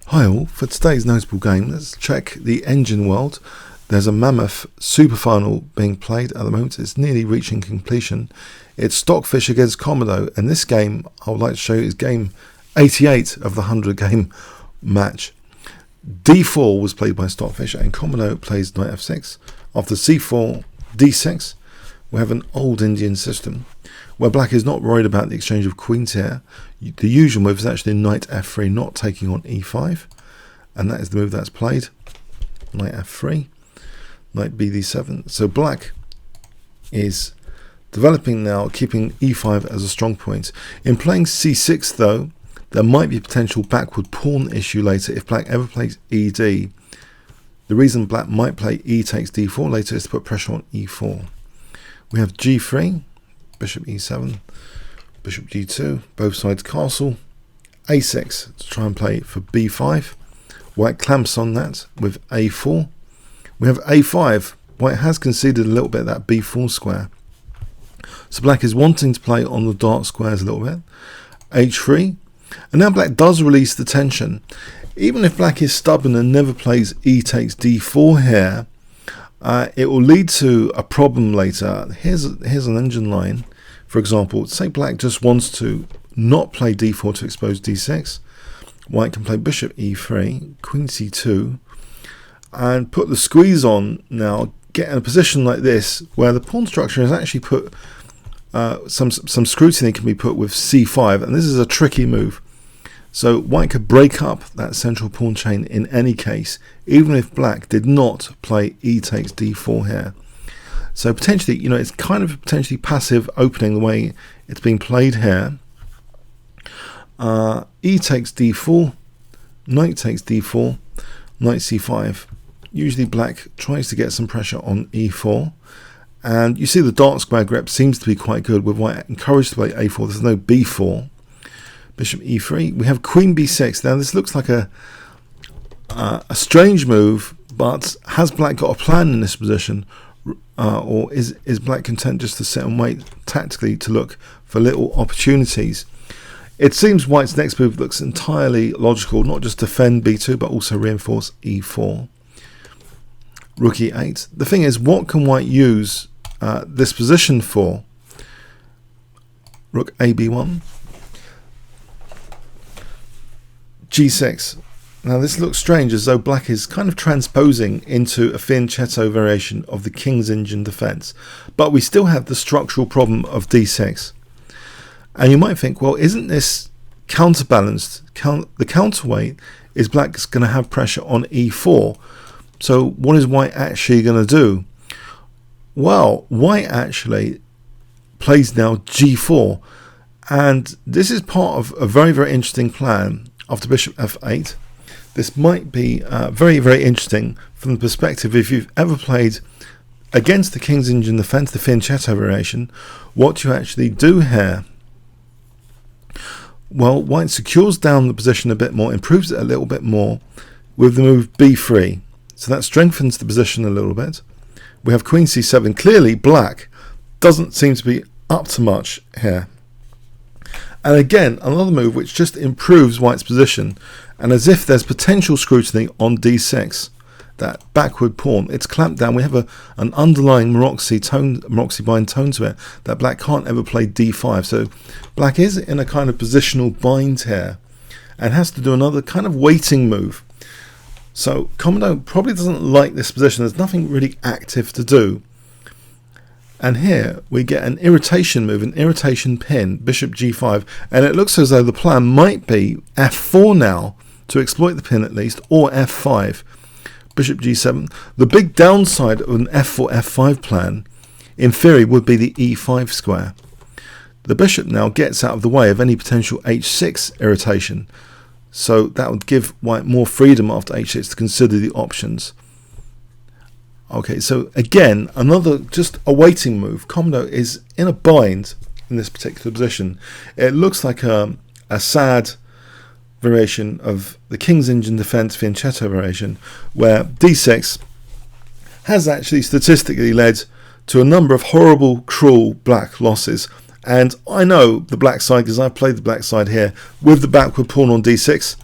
Hi all, for today's notable game, let's check the engine world. There's a mammoth Superfinal being played at the moment. It's nearly reaching completion. It's Stockfish against Komodo, and this game I would like to show you is game 88 of the 100 game match. D4 was played by Stockfish and Komodo plays knight f6. After c4, d6, we have an old Indian system where black is not worried about the exchange of queens here. The usual move is actually knight f3, not taking on e5, and that is the move that's played. Knight f3, knight bd7. So black is developing now, keeping e5 as a strong point. In playing c6 though, there might be a potential backward pawn issue later if black ever plays ed. The reason black might play e takes d4 later is to put pressure on e4. We have g3, bishop e7, bishop g2, both sides castle, a6 to try and play for b5. White clamps on that with a4. We have a5. White has conceded a little bit of that b4 square. So black is wanting to play on the dark squares a little bit. h3. And now black does release the tension. Even if black is stubborn and never plays e takes d4 here, it will lead to a problem later. Here's an engine line. For example, say black just wants to not play d4 to expose d6. White can play bishop e3, queen c2, and put the squeeze on now, get in a position like this where the pawn structure is actually put, some scrutiny can be put with c5, and this is a tricky move. So white could break up that central pawn chain in any case, even if black did not play e takes d4 here. So potentially, it's kind of potentially passive opening the way it's being played here. E takes d4, knight takes d4, knight c5. Usually black tries to get some pressure on e4. And you see the dark square grip seems to be quite good with white encouraged to play a4. There's no b4. Bishop e3. We have queen b6. Now this looks like a strange move, but has black got a plan in this position? Or is black content just to sit and wait tactically to look for little opportunities? It seems white's next move looks entirely logical, not just defend b2 but also reinforce e4. Rook e8. The thing is, what can white use this position for? Rook ab1. g6. Now this looks strange, as though black is kind of transposing into a fianchetto variation of the king's engine defense, but we still have the structural problem of d6. And you might think, well, isn't this counterbalanced? The counterweight is black's going to have pressure on e4. So what is white actually going to do? Well, white actually plays now g4, and this is part of a very, very interesting plan. After bishop f8, this might be very, very interesting from the perspective if you've ever played against the king's engine defense, the fianchetto variation, what you actually do here. Well, white secures down the position a bit more, improves it a little bit more with the move b3. So that strengthens the position a little bit. We have queen c7. Clearly black doesn't seem to be up to much here. And again, another move which just improves white's position, and as if there's potential scrutiny on d6, that backward pawn, it's clamped down. We have an underlying Maroczy bind tone to it, that black can't ever play d5. So black is in a kind of positional bind here and has to do another kind of waiting move. So Komodo probably doesn't like this position. There's nothing really active to do. And here we get an irritation move, an irritation pin, bishop g5, and it looks as though the plan might be f4 now to exploit the pin at least, or f5, bishop g7. The big downside of an f4 f5 plan in theory would be the e5 square. The bishop now gets out of the way of any potential h6 irritation, so that would give white more freedom after h6 to consider the options. Okay, so again, another just a waiting move. Komodo is in a bind in this particular position. It looks like a sad variation of the king's engine defense fianchetto variation, where d6 has actually statistically led to a number of horrible, cruel black losses. And I know the black side because I've played the black side here with the backward pawn on d6.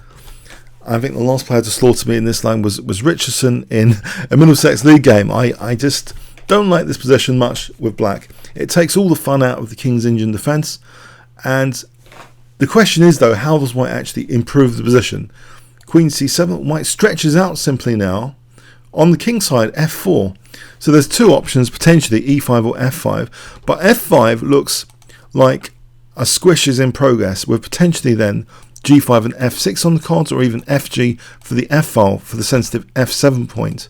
I think the last player to slaughter me in this line was Richardson in a Middlesex League game. I just don't like this position much with black. It takes all the fun out of the King's Indian defence, and the question is though, how does white actually improve the position? Queen c7, white stretches out simply now. On the king side, f4. So there's two options, potentially e5 or f5, but f5 looks like a squish is in progress, with potentially then g5 and f6 on the cards, or even fg for the f file for the sensitive f7 point.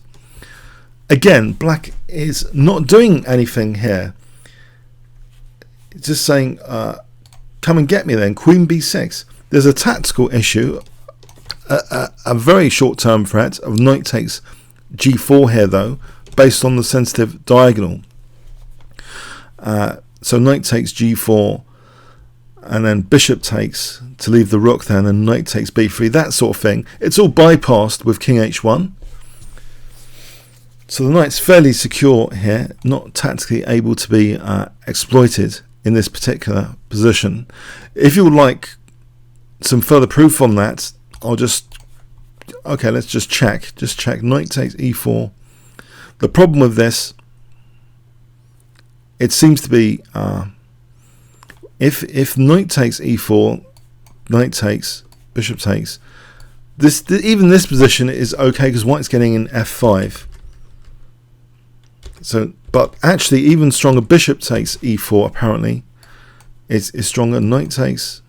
Again, black is not doing anything here. It's just saying, come and get me then, queen b6. There's a tactical issue, a very short-term threat of knight takes g4 here though, based on the sensitive diagonal. So knight takes g4, and then bishop takes to leave the rook there, and then knight takes b3, that sort of thing. It's all bypassed with king h1. So the knight's fairly secure here, not tactically able to be exploited in this particular position. If you would like some further proof on that, let's just check. Just check. Knight takes e4. The problem with this, it seems to be if knight takes e4, knight takes, bishop takes, even this position is okay because white's getting in f5. So, but actually even stronger, bishop takes e4 apparently is stronger. Knight takes,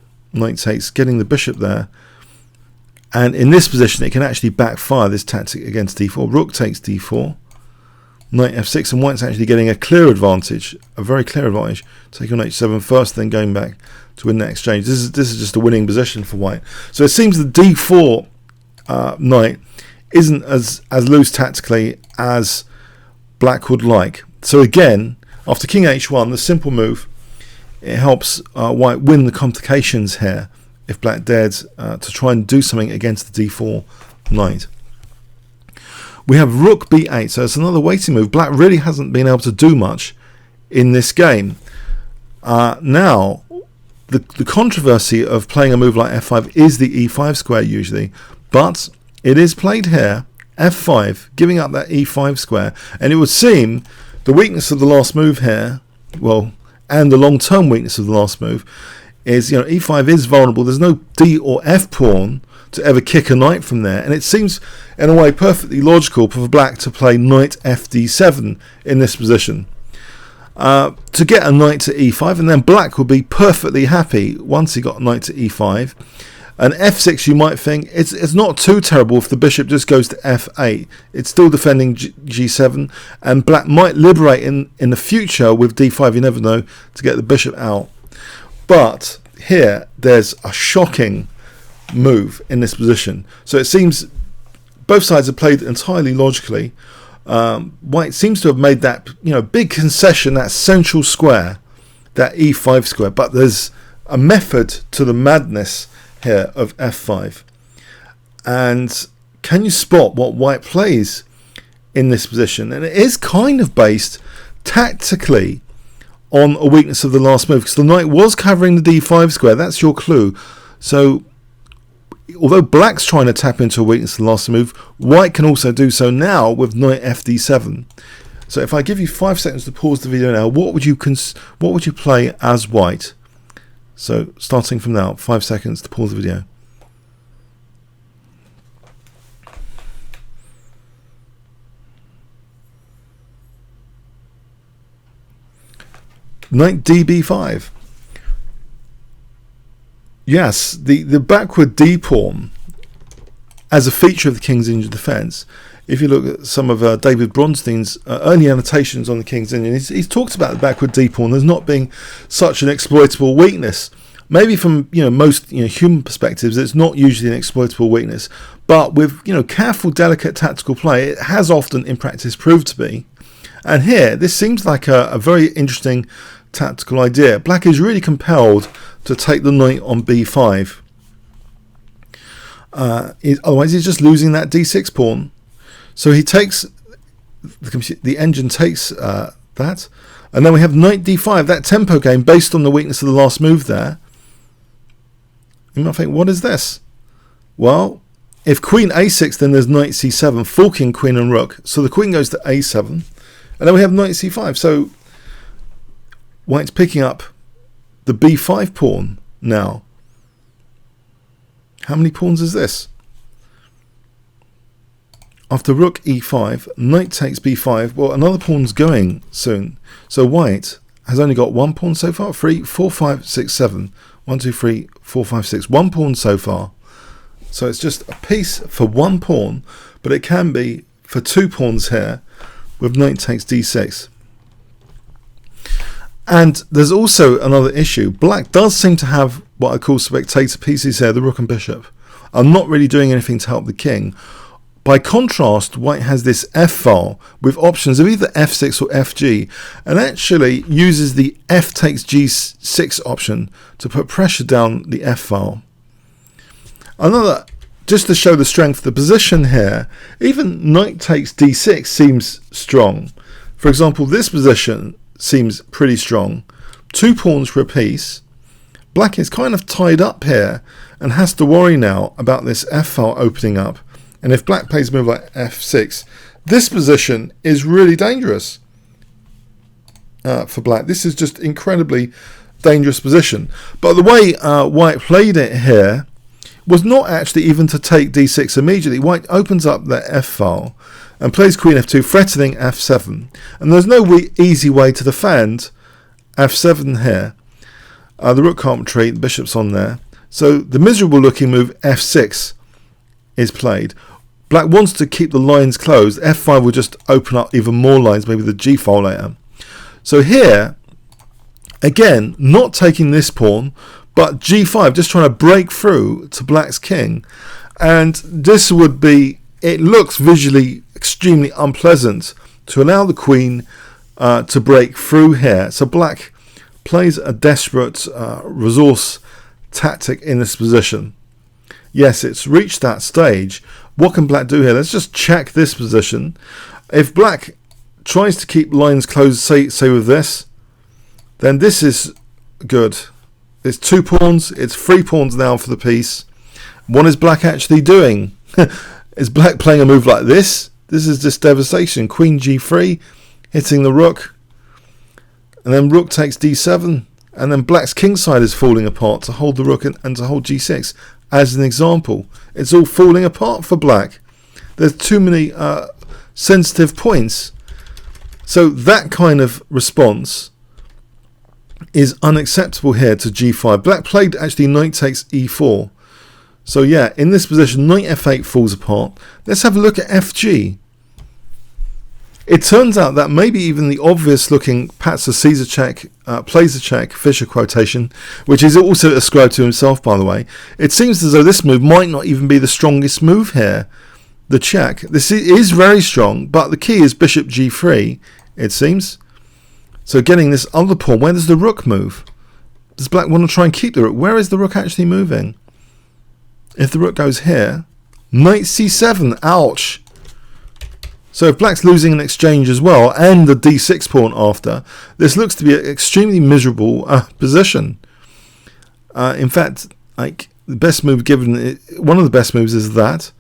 getting the bishop there. And in this position it can actually backfire, this tactic against d4. Rook takes d4, knight f6, and white's actually getting a clear advantage, a very clear advantage, taking on h7 first, then going back to win that exchange. This is just a winning position for white. So it seems the d4 knight isn't as loose tactically as black would like. So again, after king h1, the simple move, it helps white win the complications here if black dared to try and do something against the d4 knight. We have rook b8, so it's another waiting move. Black really hasn't been able to do much in this game. Now, the controversy of playing a move like f5 is the e5 square usually, but it is played here, f5, giving up that e5 square, and it would seem the weakness of the last move here, well, and the long-term weakness of the last move, is, e5 is vulnerable. There's no d or f pawn to ever kick a knight from there, and it seems in a way perfectly logical for black to play knight fd7 in this position to get a knight to e5, and then black would be perfectly happy once he got a knight to e5. And f6, you might think it's not too terrible if the bishop just goes to f8. It's still defending g7, and black might liberate in the future with d5, you never know, to get the bishop out. But here there's a shocking move in this position. So it seems both sides have played entirely logically. White seems to have made that big concession, that central square, that e5 square, but there's a method to the madness here of f5. And can you spot what white plays in this position? And it is kind of based tactically on a weakness of the last move, because the knight was covering the d5 square. That's your clue. So although black's trying to tap into a weakness of the last move, white can also do so now with knight fd7. So if I give you 5 seconds to pause the video now, what would you play as white? So starting from now, 5 seconds to pause the video. Knight db5. Yes, the backward d pawn as a feature of the King's Indian defence. If you look at some of David Bronstein's early annotations on the King's Indian, he's talked about the backward d pawn as not being such an exploitable weakness. Maybe from most human perspectives, it's not usually an exploitable weakness, but with careful, delicate tactical play, it has often in practice proved to be. And here, this seems like a very interesting tactical idea. Black is really compelled to take the knight on b5. Otherwise, he's just losing that d6 pawn. So he takes the engine takes that, and then we have knight d5. That tempo game based on the weakness of the last move there. You might think, what is this? Well, if queen a6, then there's knight c7, forking queen and rook. So the queen goes to a7, and then we have knight c5. So white's picking up the b5 pawn now. How many pawns is this? After rook e5, knight takes b5. Well, another pawn's going soon. So white has only got one pawn so far. 3, 4, 5, 6, 7. 1, 2, 3, 4, 5, 6. One pawn so far. So it's just a piece for one pawn, but it can be for two pawns here with knight takes d6. And there's also another issue. Black does seem to have what I call spectator pieces here, the rook and bishop. I'm not really doing anything to help the king. By contrast, white has this f file with options of either f6 or fg, and actually uses the f takes g6 option to put pressure down the f file. Another, just to show the strength of the position here, even knight takes d6 seems strong. For example, this position seems pretty strong. Two pawns for a piece. Black is kind of tied up here and has to worry now about this f file opening up. And if black plays a move like f6, this position is really dangerous for black. This is just incredibly dangerous position. But the way white played it here was not actually even to take d6 immediately. White opens up the f file and plays queen f2, threatening f7. And there's no easy way to defend f7 here. The rook can't retreat, the bishop's on there. So the miserable looking move f6 is played. Black wants to keep the lines closed. f5 will just open up even more lines, maybe the g file later. So here, again, not taking this pawn, but g5, just trying to break through to black's king. And this would be, it looks visually extremely unpleasant to allow the queen to break through here. So black plays a desperate resource tactic in this position. Yes, it's reached that stage. What can black do here? Let's just check this position. If black tries to keep lines closed, say with this, then this is good. It's two pawns. It's three pawns now for the piece. What is black actually doing? Is black playing a move like this? This is just devastation. Queen g3, hitting the rook. And then rook takes d7. And then black's kingside is falling apart to hold the rook and to hold g6. As an example, it's all falling apart for black. There's too many sensitive points. So that kind of response is unacceptable here to g5. Black played actually knight takes e4. So yeah, in this position, knight f8 falls apart. Let's have a look at fg. It turns out that maybe even the obvious looking Patzer Caesar check, plays a check, Fischer quotation, which is also ascribed to himself, by the way. It seems as though this move might not even be the strongest move here. The check. This is very strong, but the key is bishop g3, it seems. So getting this other pawn, where does the rook move? Does black want to try and keep the rook? Where is the rook actually moving? If the rook goes here, knight c7, ouch. So if black's losing an exchange as well, and the d6 pawn after, this looks to be an extremely miserable position. In fact, like the best move given, one of the best moves is that.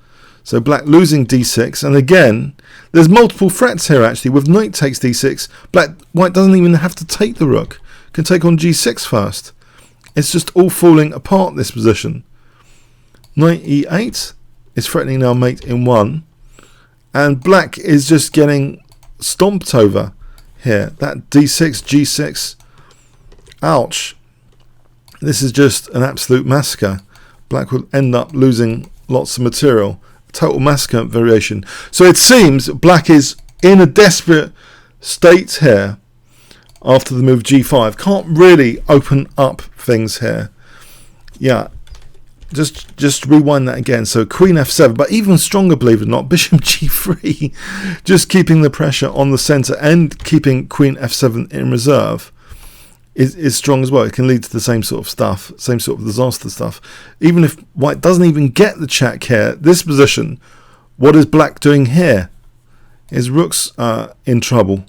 So black losing d6, and again, there's multiple threats here actually. With knight takes d6, white doesn't even have to take the rook, can take on g6 first. It's just all falling apart, this position. Knight e8 is threatening now mate in 1. And black is just getting stomped over here. That d6, g6. Ouch. This is just an absolute massacre. Black will end up losing lots of material. Total massacre variation. So it seems black is in a desperate state here after the move g5. Can't really open up things here. Yeah. Just rewind that again. So queen f7, but even stronger, believe it or not, bishop g3, just keeping the pressure on the center and keeping queen f7 in reserve is strong as well. It can lead to the same sort of stuff, same sort of disaster stuff. Even if white doesn't even get the check here, this position, what is black doing here? His rook's in trouble.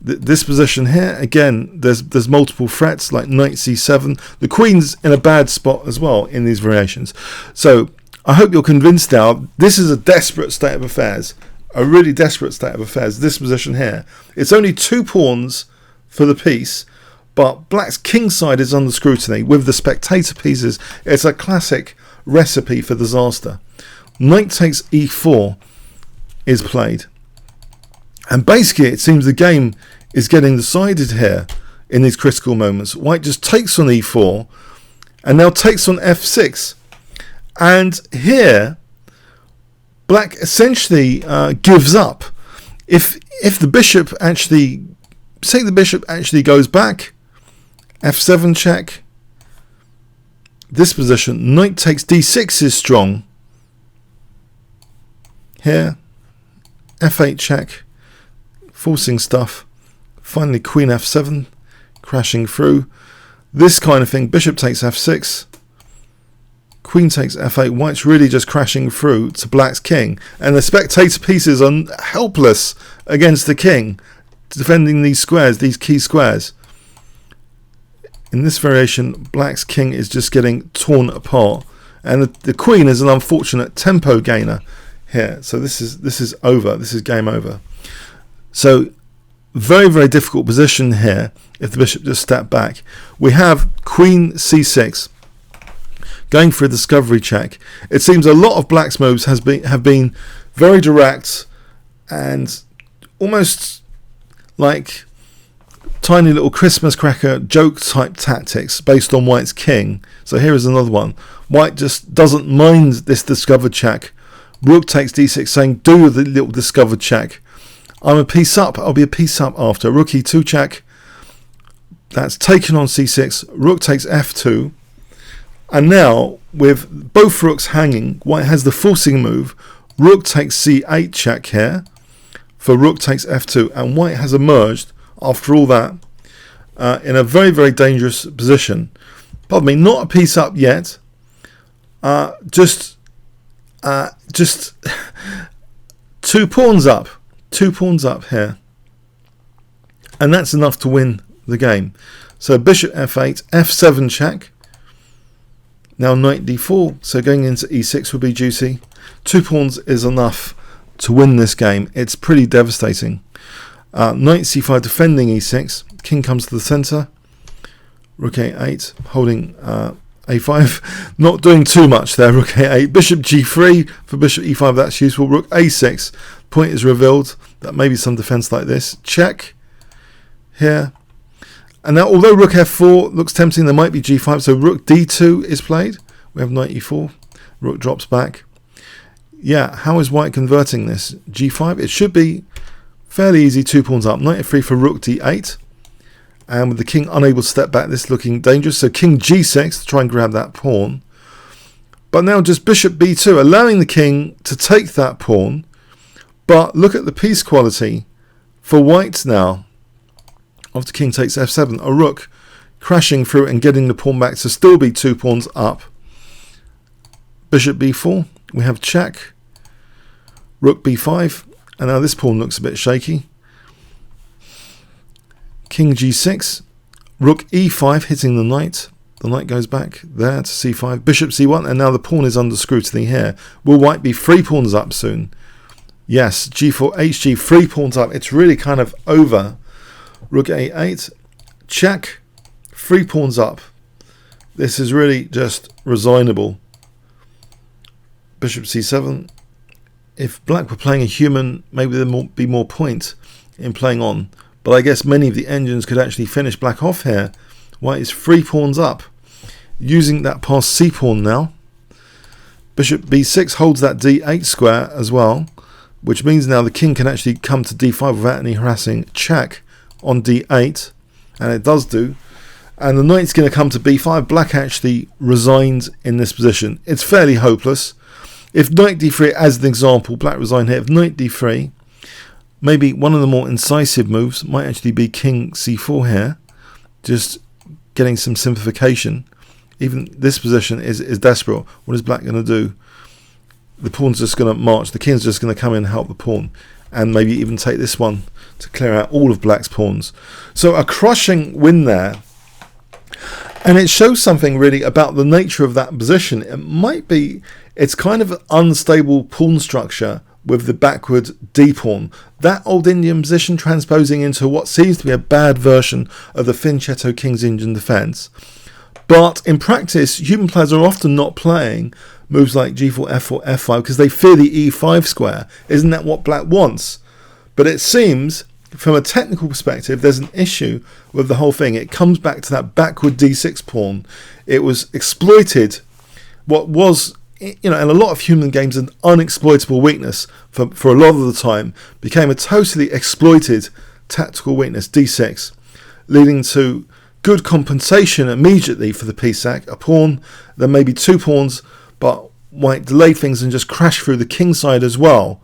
This position here, again, there's multiple threats like knight c7. The queen's in a bad spot as well in these variations. So I hope you're convinced now. This is a desperate state of affairs. A really desperate state of affairs. This position here. It's only 2 pawns for the piece, but black's king side is under scrutiny with the spectator pieces. It's a classic recipe for disaster. Knight takes e4 is played. And basically it seems the game is getting decided here in these critical moments. White just takes on e4 and now takes on f6. And here black essentially gives up. If the bishop actually, say the bishop actually goes back, f7 check, this position, knight takes d6 is strong. Here, f8 check, forcing stuff. Finally queen f7, crashing through. This kind of thing, bishop takes f6, queen takes f8. White's really just crashing through to black's king, and the spectator pieces are helpless against the king, defending these squares, these key squares. In this variation, black's king is just getting torn apart, and the queen is an unfortunate tempo gainer here. So this is over. This is game over. So very, very difficult position here if the bishop just stepped back. We have queen c6 going for a discovery check. It seems a lot of black's moves have been very direct and almost like tiny little Christmas cracker joke type tactics based on white's king. So here is another one. White just doesn't mind this discovered check. Rook takes d6, saying do the little discovered check. I'm a piece up, I'll be a piece up after. Rook e2 check. That's taken on c6. Rook takes f2. And now, with both rooks hanging, white has the forcing move. Rook takes c8 check here. For rook takes f2. And white has emerged, after all that, in a very, very dangerous position. Pardon me, not a piece up yet. Just 2 pawns up. 2 pawns up here, and that's enough to win the game. So bishop f8, f7 check. Now knight d4, so going into e6 would be juicy. 2 pawns is enough to win this game. It's pretty devastating. Knight c5 defending e6, king comes to the center. Rook a8 holding a5, not doing too much there. Rook a8, bishop g3 for bishop e5, that's useful. Rook a6, point is revealed. That may be some defense like this. Check here. And now, although rook f4 looks tempting, there might be g5. So rook d2 is played. We have knight e4. Rook drops back. Yeah, how is white converting this? g5. It should be fairly easy. 2 pawns up. Knight f3 for rook d8. And with the king unable to step back, this looking dangerous. So king g6 to try and grab that pawn. But now just bishop b2, allowing the king to take that pawn. But look at the piece quality for white now. After king takes f7, a rook crashing through and getting the pawn back to still be 2 pawns up. Bishop b4, we have check. Rook b5, and now this pawn looks a bit shaky. King g6, rook e5 hitting the knight. The knight goes back there to c5. Bishop c1, and now the pawn is under scrutiny here. Will white be 3 pawns up soon? Yes, g4, hg, 3 pawns up. It's really kind of over. Rook a8, check, 3 pawns up. This is really just resignable. Bishop c7. If black were playing a human, maybe there would be more point in playing on. But I guess many of the engines could actually finish black off here. White is 3 pawns up. Using that past c pawn now. Bishop b6 holds that d8 square as well, which means now the king can actually come to d5 without any harassing check on d8, and it does do. And the knight's going to come to b5. Black actually resigned in this position. It's fairly hopeless. If knight d3, as an example, black resigned here. If knight d3, maybe one of the more incisive moves might actually be king c4 here, just getting some simplification. Even this position is desperate. What is black going to do? The pawn's just going to march. The king's just going to come in and help the pawn, and maybe even take this one to clear out all of black's pawns. So a crushing win there. And it shows something really about the nature of that position. It might be, it's kind of an unstable pawn structure with the backward d pawn. That old Indian position transposing into what seems to be a bad version of the Finchetto King's Indian defence. But in practice, human players are often not playing moves like g4, f4, f5 because they fear the e5 square. Isn't that what black wants? But it seems, from a technical perspective, there's an issue with the whole thing. It comes back to that backward d6 pawn. It was exploited, what was, in a lot of human games, an unexploitable weakness for a lot of the time, became a totally exploited tactical weakness, d6, leading to good compensation immediately for the piece sack. A pawn, then maybe two pawns, but white delayed things and just crashed through the king side as well,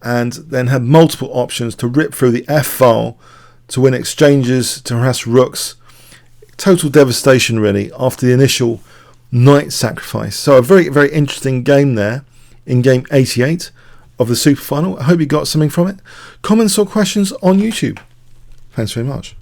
and then had multiple options to rip through the f file to win exchanges, to harass rooks. Total devastation really after the initial knight sacrifice. So a very, very interesting game there in game 88 of the Superfinal. I hope you got something from it. Comments or questions on YouTube. Thanks very much.